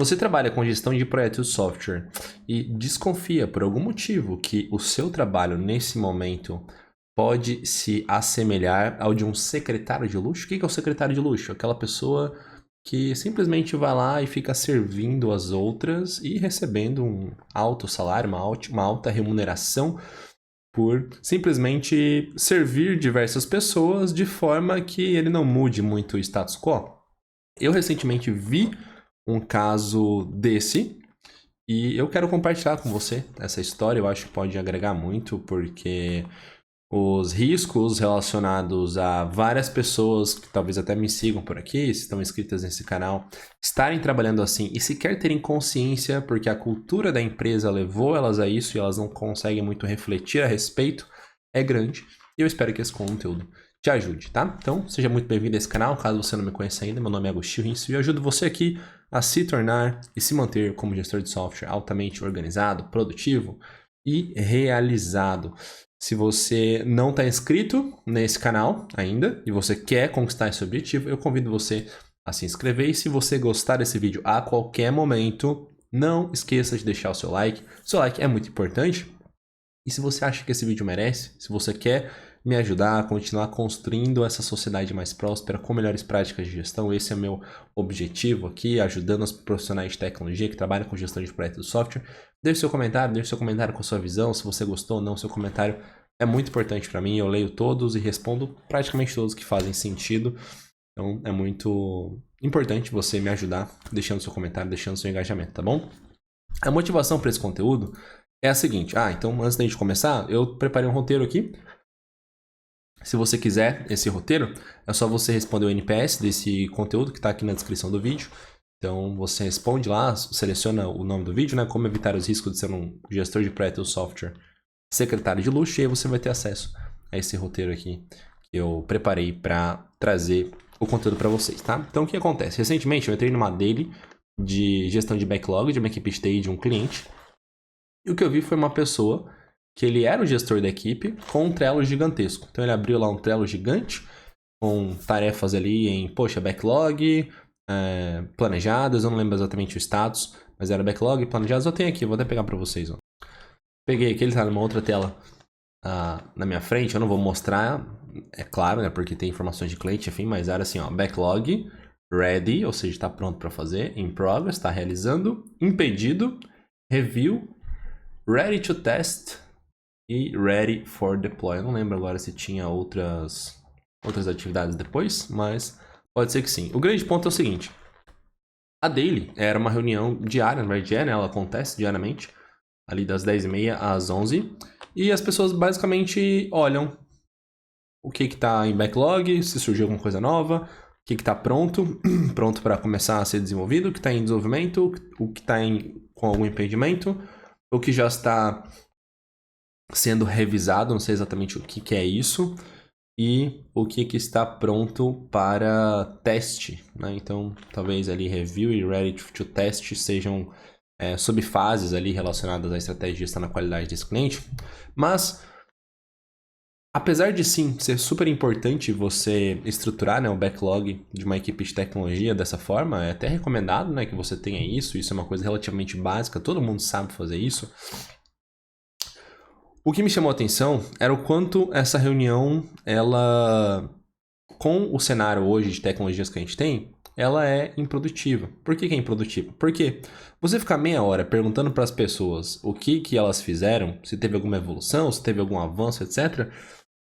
Você trabalha com gestão de projetos de software e desconfia por algum motivo que o seu trabalho nesse momento pode se assemelhar ao de um secretário de luxo? O que é o secretário de luxo? Aquela pessoa que simplesmente vai lá e fica servindo as outras e recebendo um alto salário, uma alta remuneração por simplesmente servir diversas pessoas de forma que ele não mude muito o status quo. Eu recentemente vi um caso desse e eu quero compartilhar com você essa história. Eu acho que pode agregar muito, porque os riscos relacionados a várias pessoas que talvez até me sigam por aqui, estão inscritas nesse canal, estarem trabalhando assim e sequer terem consciência, porque a cultura da empresa levou elas a isso e elas não conseguem muito refletir a respeito, é grande. E eu espero que esse conteúdo te ajude, tá? Então, seja muito bem-vindo a esse canal. Caso você não me conheça ainda, meu nome é Agostinho Rinso e eu ajudo você aqui a se tornar e se manter como gestor de software altamente organizado, produtivo e realizado. Se você não está inscrito nesse canal ainda e você quer conquistar esse objetivo, eu convido você a se inscrever. E se você gostar desse vídeo a qualquer momento, não esqueça de deixar o seu like. Seu like é muito importante. E se você acha que esse vídeo merece, se você quer me ajudar a continuar construindo essa sociedade mais próspera com melhores práticas de gestão, esse é o meu objetivo aqui, ajudando os profissionais de tecnologia que trabalham com gestão de projetos de software. Deixe seu comentário com a sua visão, se você gostou ou não, seu comentário é muito importante para mim, eu leio todos e respondo praticamente todos que fazem sentido, então é muito importante você me ajudar deixando seu comentário, deixando seu engajamento, tá bom? A motivação para esse conteúdo é a seguinte, então antes da gente começar, eu preparei um roteiro aqui. Se você quiser esse roteiro, é só você responder o NPS desse conteúdo que está aqui na descrição do vídeo. Então você responde lá, seleciona o nome do vídeo, né? Como evitar os riscos de ser um gestor de projetos de software secretário de luxo, e aí você vai ter acesso a esse roteiro aqui que eu preparei para trazer o conteúdo para vocês, tá? Então o que acontece? Recentemente eu entrei numa daily de gestão de backlog de uma equipe de TI de um cliente, e o que eu vi foi uma pessoa que ele era o gestor da equipe com um Trello gigantesco. Então ele abriu lá um Trello gigante com tarefas ali em, backlog, planejadas, eu não lembro exatamente o status, mas era backlog, planejadas. Eu tenho aqui, vou até pegar para vocês. Ó. Peguei aqui, ele tá numa outra tela na minha frente, eu não vou mostrar, é claro, né, porque tem informações de cliente, enfim, mas era assim, ó, backlog, ready, ou seja, está pronto para fazer, in progress, está realizando, impedido, review, ready to test, e ready for deploy. Eu não lembro agora se tinha outras atividades depois, mas pode ser que sim. O grande ponto é o seguinte. A daily era uma reunião diária, na verdade, né? Ela acontece diariamente, ali das 10h30 às 11h. E as pessoas basicamente olham o que está em backlog, se surgiu alguma coisa nova, o que está pronto para começar a ser desenvolvido, o que está em desenvolvimento, o que está com algum impedimento, o que já está sendo revisado, não sei exatamente o que é isso, e o que está pronto para teste, né? Então, talvez ali review e ready to test sejam subfases ali relacionadas à estratégia de gestão na qualidade desse cliente, mas apesar de sim ser super importante você estruturar, né, o backlog de uma equipe de tecnologia dessa forma, é até recomendado, né, que você tenha isso é uma coisa relativamente básica, todo mundo sabe fazer isso. O que me chamou a atenção era o quanto essa reunião, ela, com o cenário hoje de tecnologias que a gente tem, ela é improdutiva. Por que é improdutiva? Porque você ficar meia hora perguntando para as pessoas o que elas fizeram, se teve alguma evolução, se teve algum avanço, etc.,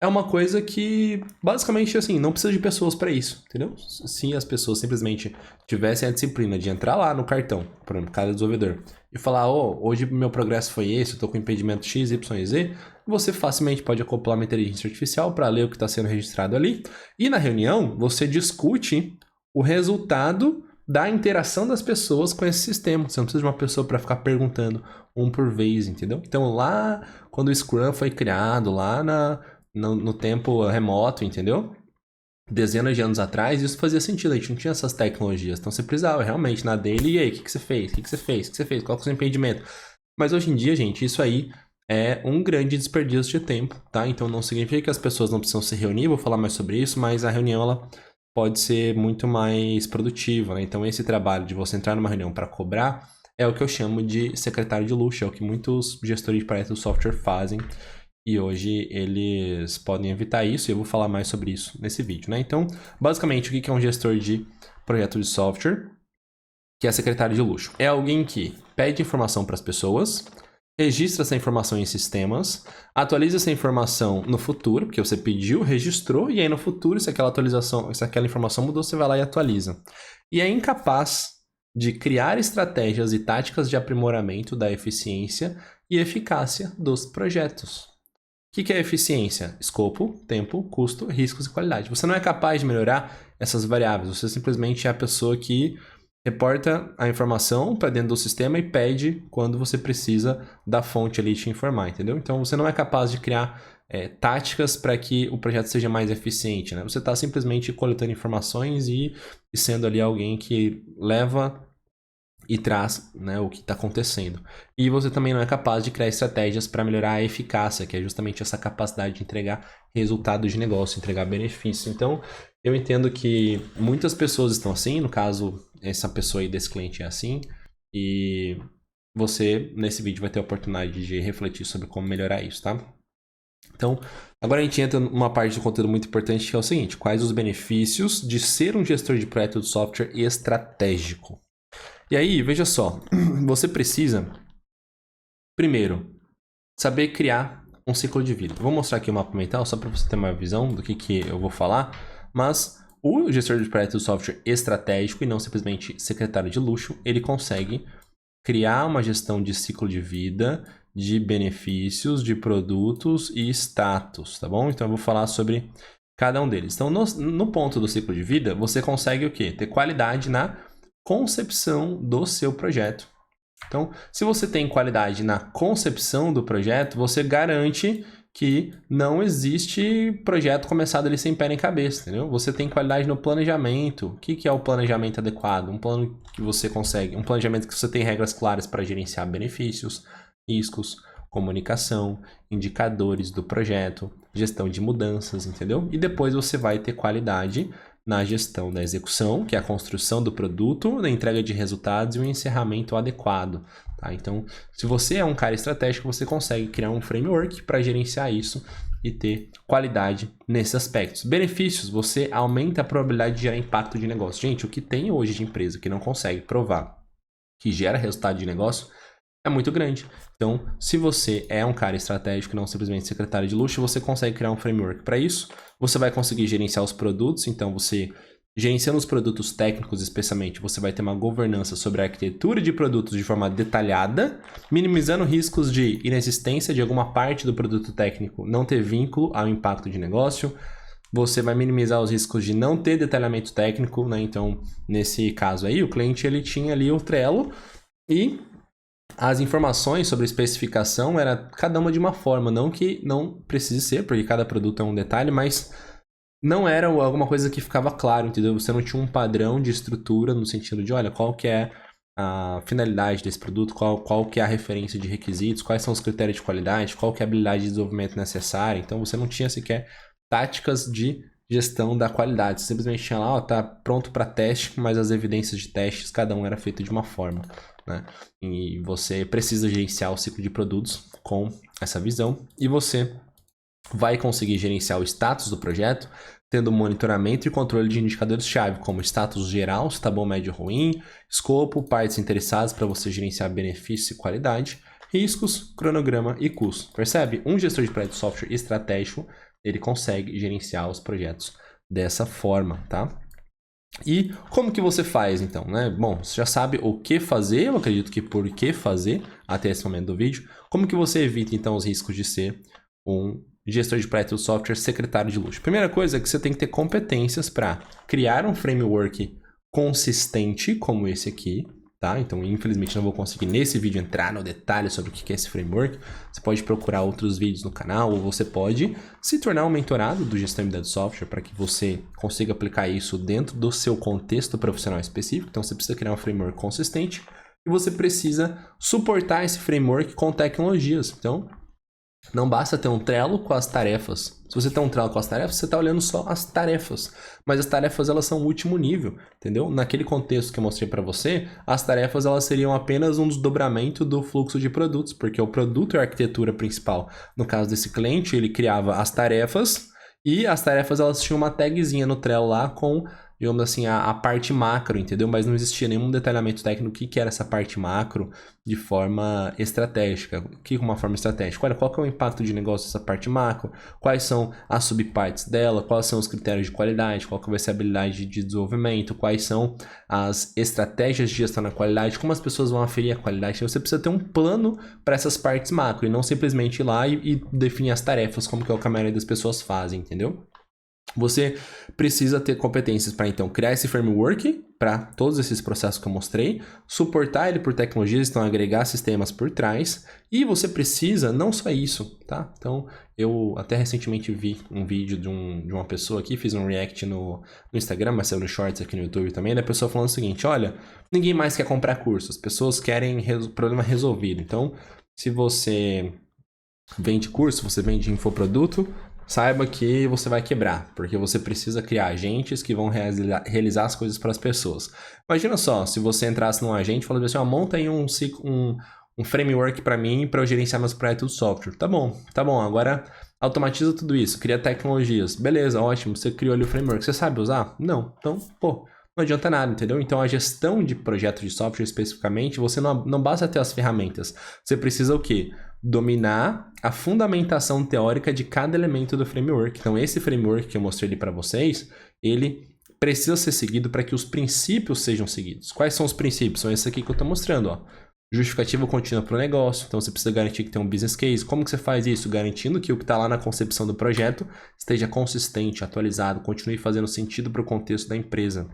é uma coisa que, basicamente, assim, não precisa de pessoas para isso, entendeu? Se as pessoas simplesmente tivessem a disciplina de entrar lá no cartão, por exemplo, cada desenvolvedor, e falar, hoje meu progresso foi esse, eu tô com impedimento X, Y e Z, você facilmente pode acoplar uma inteligência artificial para ler o que está sendo registrado ali, e na reunião você discute o resultado da interação das pessoas com esse sistema. Você não precisa de uma pessoa para ficar perguntando um por vez, entendeu? Então lá, quando o Scrum foi criado, lá no tempo remoto, entendeu? Dezenas de anos atrás, isso fazia sentido, a gente não tinha essas tecnologias, então você precisava realmente na daily, e aí, o que você fez? O que você fez? Qual que é o seu impedimento? Mas hoje em dia, gente, isso aí é um grande desperdício de tempo, tá? Então não significa que as pessoas não precisam se reunir, vou falar mais sobre isso, mas a reunião, ela pode ser muito mais produtivo, né? Então, esse trabalho de você entrar numa reunião para cobrar é o que eu chamo de secretário de luxo, é o que muitos gestores de projetos de software fazem. E hoje eles podem evitar isso, e eu vou falar mais sobre isso nesse vídeo, né? Então, basicamente, o que é um gestor de projeto de software? Que é secretário de luxo. É alguém que pede informação para as pessoas, registra essa informação em sistemas, atualiza essa informação no futuro, porque você pediu, registrou, e aí no futuro, se aquela informação mudou, você vai lá e atualiza. E é incapaz de criar estratégias e táticas de aprimoramento da eficiência e eficácia dos projetos. O que é eficiência? Escopo, tempo, custo, riscos e qualidade. Você não é capaz de melhorar essas variáveis, você simplesmente é a pessoa que reporta a informação para dentro do sistema e pede quando você precisa da fonte ali te informar, entendeu? Então você não é capaz de criar táticas para que o projeto seja mais eficiente, né? Você está simplesmente coletando informações e sendo ali alguém que leva e traz, né, o que está acontecendo. E você também não é capaz de criar estratégias para melhorar a eficácia, que é justamente essa capacidade de entregar resultado de negócio, entregar benefício. Então, eu entendo que muitas pessoas estão assim, no caso, essa pessoa aí desse cliente é assim, e você, nesse vídeo, vai ter a oportunidade de refletir sobre como melhorar isso, tá? Então, agora a gente entra numa parte do conteúdo muito importante, que é o seguinte: quais os benefícios de ser um gestor de projeto de software estratégico? E aí, veja só, você precisa, primeiro, saber criar um ciclo de vida. Vou mostrar aqui o mapa mental só para você ter uma visão do que eu vou falar, mas o gestor de projetos de software estratégico e não simplesmente secretário de luxo, ele consegue criar uma gestão de ciclo de vida, de benefícios, de produtos e status, tá bom? Então eu vou falar sobre cada um deles. Então no ponto do ciclo de vida, você consegue o quê? Ter qualidade na concepção do seu projeto. Então, se você tem qualidade na concepção do projeto, você garante que não existe projeto começado ali sem pé nem cabeça, entendeu? Você tem qualidade no planejamento. O que é o planejamento adequado? Um plano que você consegue, um planejamento que você tem regras claras para gerenciar benefícios, riscos, comunicação, indicadores do projeto, gestão de mudanças, entendeu? E depois você vai ter qualidade na gestão da execução, que é a construção do produto, na entrega de resultados e o encerramento adequado. Tá? Então, se você é um cara estratégico, você consegue criar um framework para gerenciar isso e ter qualidade nesses aspectos. Benefícios: você aumenta a probabilidade de gerar impacto de negócio. Gente, o que tem hoje de empresa que não consegue provar que gera resultado de negócio é muito grande. Então, se você é um cara estratégico, não simplesmente secretário de luxo, você consegue criar um framework para isso. Você vai conseguir gerenciar os produtos. Então, você gerenciando os produtos técnicos especialmente, você vai ter uma governança sobre a arquitetura de produtos de forma detalhada, minimizando riscos de inexistência de alguma parte do produto técnico não ter vínculo ao impacto de negócio. Você vai minimizar os riscos de não ter detalhamento técnico, né? Então, nesse caso aí, o cliente ele tinha ali o Trello e as informações sobre especificação era cada uma de uma forma, não que não precise ser, porque cada produto é um detalhe, mas não era alguma coisa que ficava claro, entendeu? Você não tinha um padrão de estrutura no sentido de, olha, qual que é a finalidade desse produto, qual que é a referência de requisitos, quais são os critérios de qualidade, qual que é a habilidade de desenvolvimento necessária. Então, você não tinha sequer táticas de gestão da qualidade. Você simplesmente tinha lá, ó, tá pronto para teste, mas as evidências de testes, cada um era feito de uma forma, né? E você precisa gerenciar o ciclo de produtos com essa visão e você vai conseguir gerenciar o status do projeto tendo monitoramento e controle de indicadores-chave, como status geral, se está bom, médio, ruim, escopo, partes interessadas para você gerenciar benefícios e qualidade, riscos, cronograma e custo. Percebe? Um gestor de projeto de software estratégico, ele consegue gerenciar os projetos dessa forma, tá? E como que você faz, então, né? Bom, você já sabe o que fazer, eu acredito que por que fazer até esse momento do vídeo. Como que você evita, então, os riscos de ser um gestor de projeto de software secretário de luxo? Primeira coisa é que você tem que ter competências para criar um framework consistente como esse aqui, tá? Então, infelizmente, não vou conseguir nesse vídeo entrar no detalhe sobre o que é esse framework. Você pode procurar outros vídeos no canal ou você pode se tornar um mentorado do Gestão MBA de Software para que você consiga aplicar isso dentro do seu contexto profissional específico. Então, você precisa criar um framework consistente e você precisa suportar esse framework com tecnologias. Então, Não basta ter um Trello com as tarefas. Se você tem um Trello com as tarefas, você está olhando só as tarefas. Mas as tarefas, elas são o último nível, entendeu? Naquele contexto que eu mostrei para você, as tarefas, elas seriam apenas um desdobramento do fluxo de produtos, porque o produto é a arquitetura principal. No caso desse cliente, ele criava as tarefas, e as tarefas, elas tinham uma tagzinha no Trello lá com, digamos assim, a parte macro, entendeu? Mas não existia nenhum detalhamento técnico do que era essa parte macro de forma estratégica. O que é uma forma estratégica? Olha, qual que é o impacto de negócio dessa parte macro? Quais são as subpartes dela? Quais são os critérios de qualidade? Qual que vai ser a habilidade de desenvolvimento? Quais são as estratégias de gestão da qualidade? Como as pessoas vão aferir a qualidade? Então, você precisa ter um plano para essas partes macro e não simplesmente ir lá e definir as tarefas como que é o que a maioria das pessoas fazem, entendeu? Você precisa ter competências para, então, criar esse framework para todos esses processos que eu mostrei, suportar ele por tecnologias, então agregar sistemas por trás, e você precisa, não só isso, tá? Então, eu até recentemente vi um vídeo de uma pessoa aqui, fiz um react no Instagram, mas saiu no Shorts aqui no YouTube também, da pessoa falando o seguinte, olha, ninguém mais quer comprar curso, as pessoas querem problema resolvido. Então, se você vende curso, você vende infoproduto, saiba que você vai quebrar, porque você precisa criar agentes que vão realizar as coisas para as pessoas. Imagina só, se você entrasse num agente e falasse assim, monta aí um framework para mim para eu gerenciar meus projetos de software. Tá bom, agora automatiza tudo isso, cria tecnologias. Beleza, ótimo, você criou ali o framework, você sabe usar? Não, então, não adianta nada, entendeu? Então, a gestão de projetos de software especificamente, você não basta ter as ferramentas. Você precisa o quê? Dominar a fundamentação teórica de cada elemento do framework. Então, esse framework que eu mostrei ali para vocês, ele precisa ser seguido para que os princípios sejam seguidos. Quais são os princípios? São esses aqui que eu estou mostrando, ó. Justificativa contínua para o negócio, então você precisa garantir que tem um business case. Como que você faz isso? Garantindo que o que está lá na concepção do projeto esteja consistente, atualizado, continue fazendo sentido para o contexto da empresa.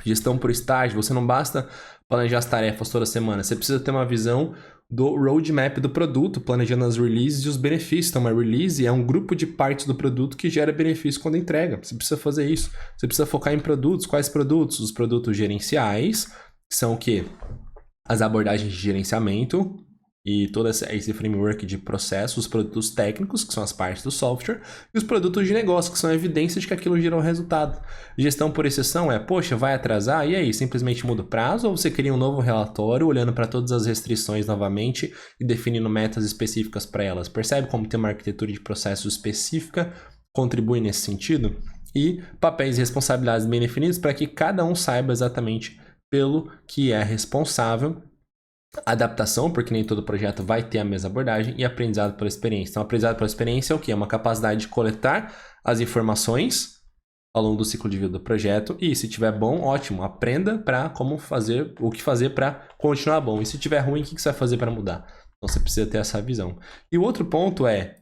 Gestão por estágio, você não basta planejar as tarefas toda semana, você precisa ter uma visão do roadmap do produto, planejando as releases e os benefícios. Então, uma release é um grupo de partes do produto que gera benefício quando entrega. Você precisa fazer isso. Você precisa focar em produtos. Quais produtos? Os produtos gerenciais, que são o quê? As abordagens de gerenciamento e todo esse framework de processos, os produtos técnicos, que são as partes do software, e os produtos de negócio, que são a evidência de que aquilo gerou resultado. Gestão por exceção é, poxa, vai atrasar? E aí, simplesmente muda o prazo ou você cria um novo relatório, olhando para todas as restrições novamente e definindo metas específicas para elas? Percebe como ter uma arquitetura de processo específica contribui nesse sentido? E papéis e responsabilidades bem definidos para que cada um saiba exatamente pelo que é responsável. Adaptação, porque nem todo projeto vai ter a mesma abordagem, e aprendizado pela experiência. Então, aprendizado pela experiência é o quê? É uma capacidade de coletar as informações ao longo do ciclo de vida do projeto, e se tiver bom, ótimo, aprenda para como fazer, o que fazer para continuar bom, e se tiver ruim, o que você vai fazer para mudar? Então, você precisa ter essa visão. E o outro ponto é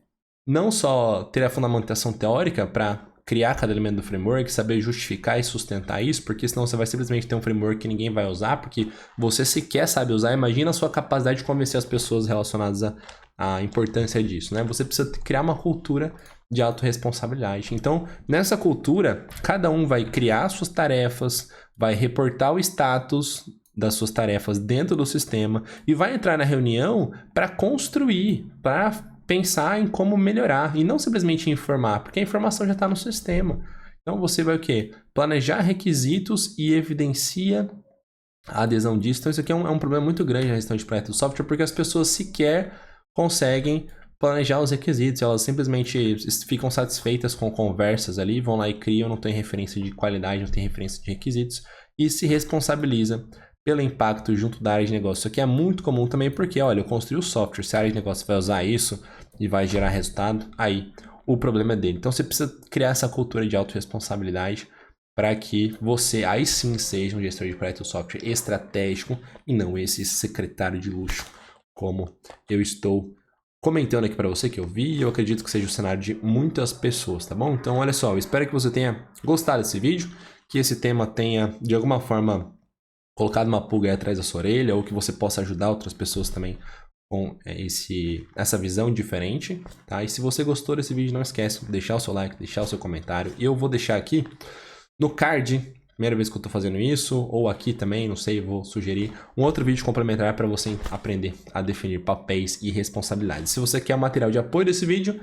não só ter a fundamentação teórica para criar cada elemento do framework, saber justificar e sustentar isso, porque senão você vai simplesmente ter um framework que ninguém vai usar, porque você sequer sabe usar. Imagina a sua capacidade de convencer as pessoas relacionadas à importância disso, né? Você precisa criar uma cultura de autorresponsabilidade. Então, nessa cultura, cada um vai criar suas tarefas, vai reportar o status das suas tarefas dentro do sistema e vai entrar na reunião para construir, para pensar em como melhorar e não simplesmente informar, porque a informação já está no sistema. Então você vai o quê? Planejar requisitos e evidencia a adesão disso. Então isso aqui é um problema muito grande na gestão de projetos de software, porque as pessoas sequer conseguem planejar os requisitos, elas simplesmente ficam satisfeitas com conversas ali, vão lá e criam, não tem referência de qualidade, não tem referência de requisitos e se responsabiliza pelo impacto junto da área de negócio. Isso aqui é muito comum também porque, olha, eu construí o software, se a área de negócio vai usar isso e vai gerar resultado, aí o problema é dele. Então você precisa criar essa cultura de autorresponsabilidade para que você aí sim seja um gestor de projeto de software estratégico e não esse secretário de luxo, como eu estou comentando aqui para você que eu vi e eu acredito que seja o cenário de muitas pessoas, tá bom? Então olha só, eu espero que você tenha gostado desse vídeo, que esse tema tenha de alguma forma colocado uma pulga aí atrás da sua orelha, ou que você possa ajudar outras pessoas também com essa visão diferente, tá? E se você gostou desse vídeo, não esquece de deixar o seu like, deixar o seu comentário. E eu vou deixar aqui no card primeira vez que eu estou fazendo isso, ou aqui também, não sei, vou sugerir um outro vídeo complementar para você aprender a definir papéis e responsabilidades. Se você quer material de apoio desse vídeo,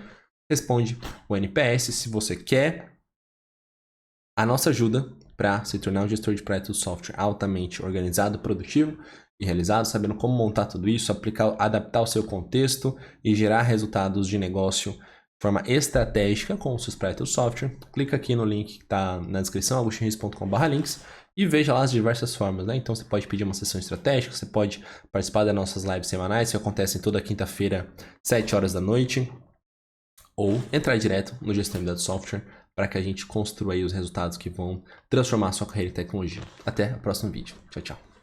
responde o NPS. Se você quer a nossa ajuda para se tornar um gestor de projetos de software altamente organizado, produtivo e realizado, sabendo como montar tudo isso, aplicar, adaptar o seu contexto e gerar resultados de negócio de forma estratégica com os seus projetos de software, clica aqui no link que está na descrição, agustinreis.com/links, e veja lá as diversas formas, né? Então você pode pedir uma sessão estratégica, você pode participar das nossas lives semanais, que acontecem toda quinta-feira, 7 horas da noite, ou entrar direto no Gestão de Software para que a gente construa aí os resultados que vão transformar a sua carreira em tecnologia. Até o próximo vídeo. Tchau, tchau.